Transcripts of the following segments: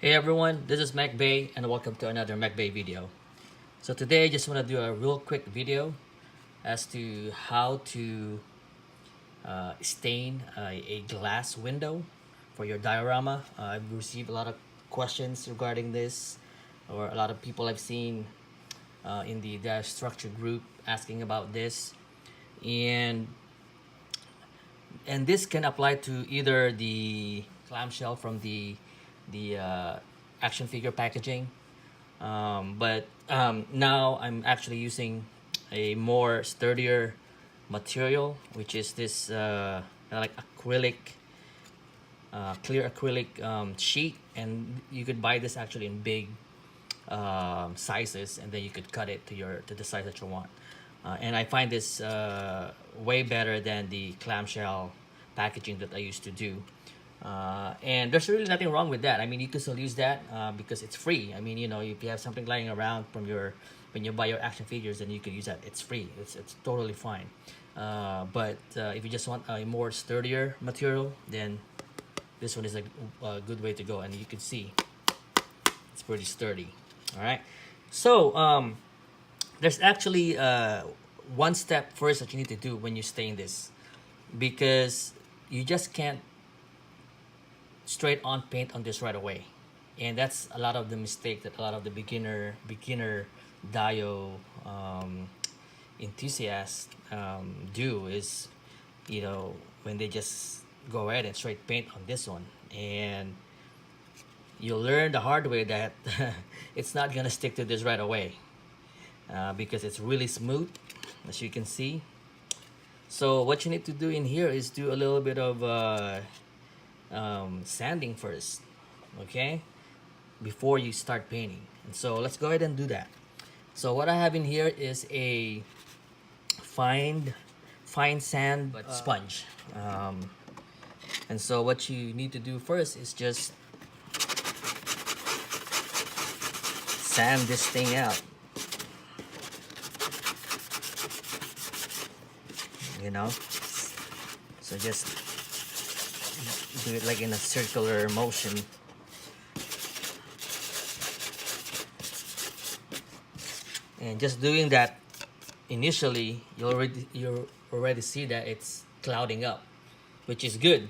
Hey everyone, this is Mechbay and welcome to another Mechbay video. So today I just want to do a real quick video as to how to stain a glass window for your diorama. I've received a lot of questions regarding this, or a lot of people I've seen in the structure group asking about this. And this can apply to either the clamshell from the action figure packaging, but now I'm actually using a more sturdier material, which is this like acrylic, clear acrylic sheet, and you could buy this actually in big sizes, and then you could cut it to the size that you want. And I find this way better than the clamshell packaging that I used to do. And there's really nothing wrong with that. I mean, you can still use that because it's free. I mean, you know, if you have something lying around from when you buy your action figures, then you can use that. It's free. It's totally fine. But if you just want a more sturdier material, then this one is a good way to go. And you can see it's pretty sturdy. All right. So there's actually one step first that you need to do when you stain this, because you just can't straight on paint on this right away. And that's a lot of the mistake that a lot of the beginner dio enthusiasts do is, you know, when they just go ahead and straight paint on this one, and you'll learn the hard way that it's not gonna stick to this right away because it's really smooth, as you can see. So what you need to do in here is do a little bit of sanding first, okay, before you start painting. And so let's go ahead and do that. So what I have in here is a fine sand but sponge, and so what you need to do first is just sand this thing out, you know. So just do it like in a circular motion. And just doing that initially, you already see that it's clouding up, which is good.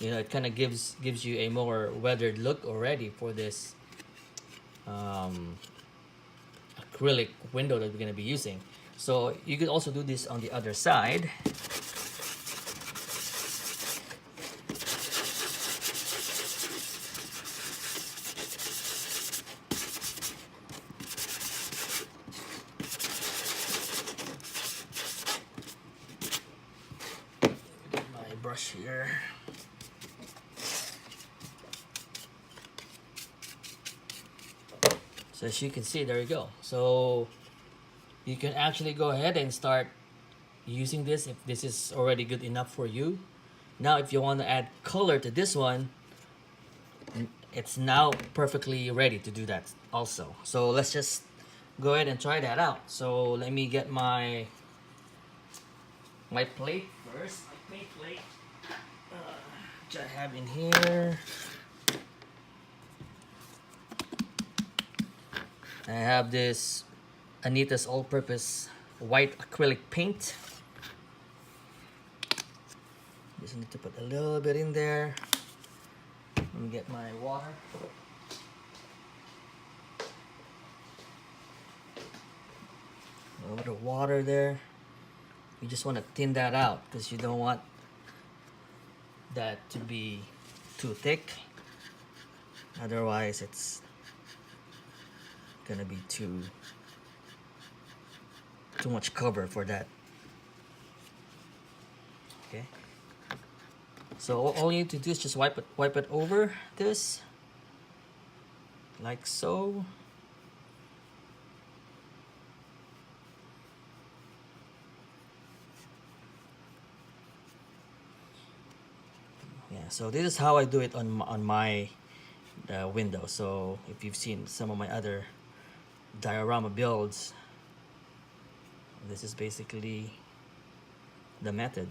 You know, it kind of gives you a more weathered look already for this acrylic window that we're going to be using. So you could also do this on the other side. My brush here. So as you can see, there you go. So you can actually go ahead and start using this if this is already good enough for you. Now if you want to add color to this one, it's now perfectly ready to do that also. So let's just go ahead and try that out. So let me get my plate first. My paint plate, which I have in here. I have this Anita's all-purpose white acrylic paint. Just need to put a little bit in there. Let me get my water. A little bit of water there. You just want to thin that out because you don't want that to be too thick. Otherwise, it's gonna be too much cover for that. Okay. So all you need to do is just wipe it over this, like so. Yeah. So this is how I do it on my window. So if you've seen some of my other diorama builds, this is basically the method.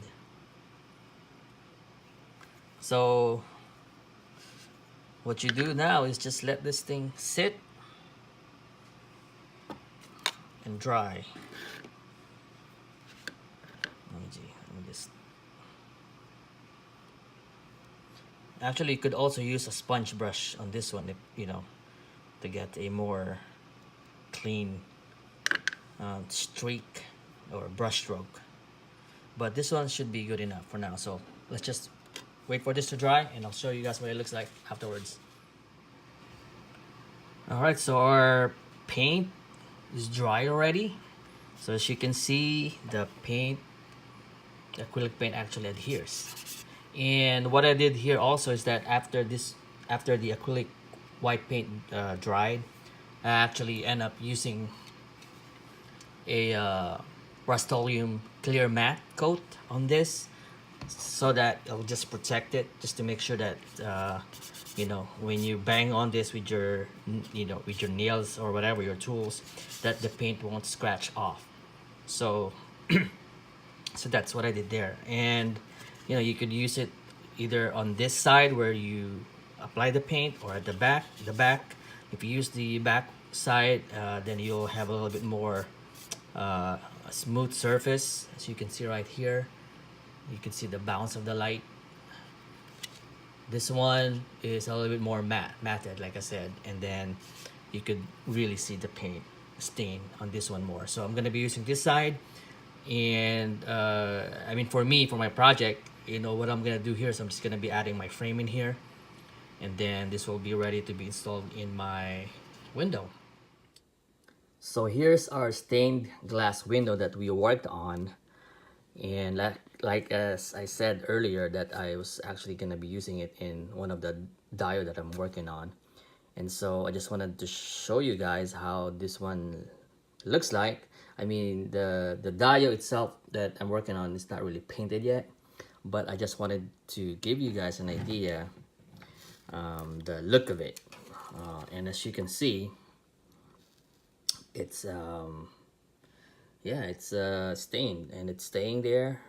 So what you do now is just let this thing sit and dry. Let me just. Actually, you could also use a sponge brush on this one, if you know, to get a more clean streak or brush stroke. But this one should be good enough for now. So let's just wait for this to dry, and I'll show you guys what it looks like afterwards. All right, so our paint is dry already. So as you can see, the acrylic paint actually adheres. And what I did here also is that after the acrylic white paint dried, I actually end up using a Rust-Oleum clear matte coat on this, so that it'll just protect it, just to make sure that you know, when you bang on this with your with your nails or whatever, your tools, that the paint won't scratch off. So so that's what I did there. And you know, you could use it either on this side where you apply the paint, or at the back. If you use the back side, then you'll have a little bit more a smooth surface. As you can see right here, you can see the bounce of the light. This one is a little bit more matted, like I said, and then you could really see the paint stain on this one more. So I'm gonna be using this side. And I mean, for me, for my project, you know, what I'm gonna do here is I'm just gonna be adding my frame in here, and then this will be ready to be installed in my window. So here's our stained glass window that we worked on. And like as I said earlier, that I was actually gonna be using it in one of the dio that I'm working on. And so I just wanted to show you guys how this one looks like. I mean, the dio itself that I'm working on is not really painted yet, but I just wanted to give you guys an idea the look of it. And as you can see, it's yeah, it's stained, and it's staying there,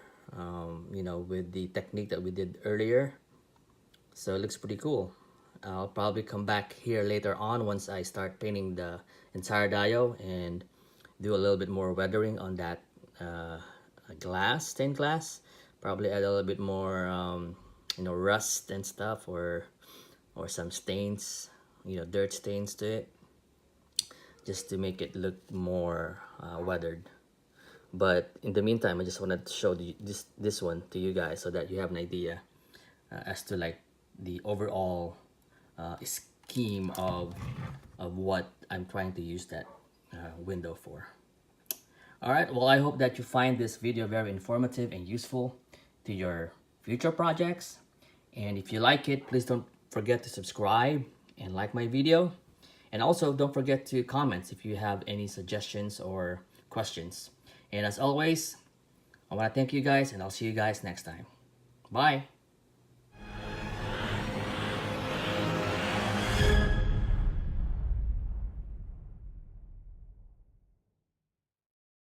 you know, with the technique that we did earlier. So it looks pretty cool. I'll probably come back here later on once I start painting the entire dio and do a little bit more weathering on that stained glass. Probably add a little bit more you know, rust and stuff, or some stains, you know, dirt stains to it, just to make it look more weathered. But in the meantime, I just wanted to show this one to you guys, so that you have an idea as to like the overall scheme of what I'm trying to use that window for. All right, well, I hope that you find this video very informative and useful to your future projects. And if you like it, please don't forget to subscribe and like my video. And also, don't forget to comment if you have any suggestions or questions. And as always, I want to thank you guys, and I'll see you guys next time. Bye.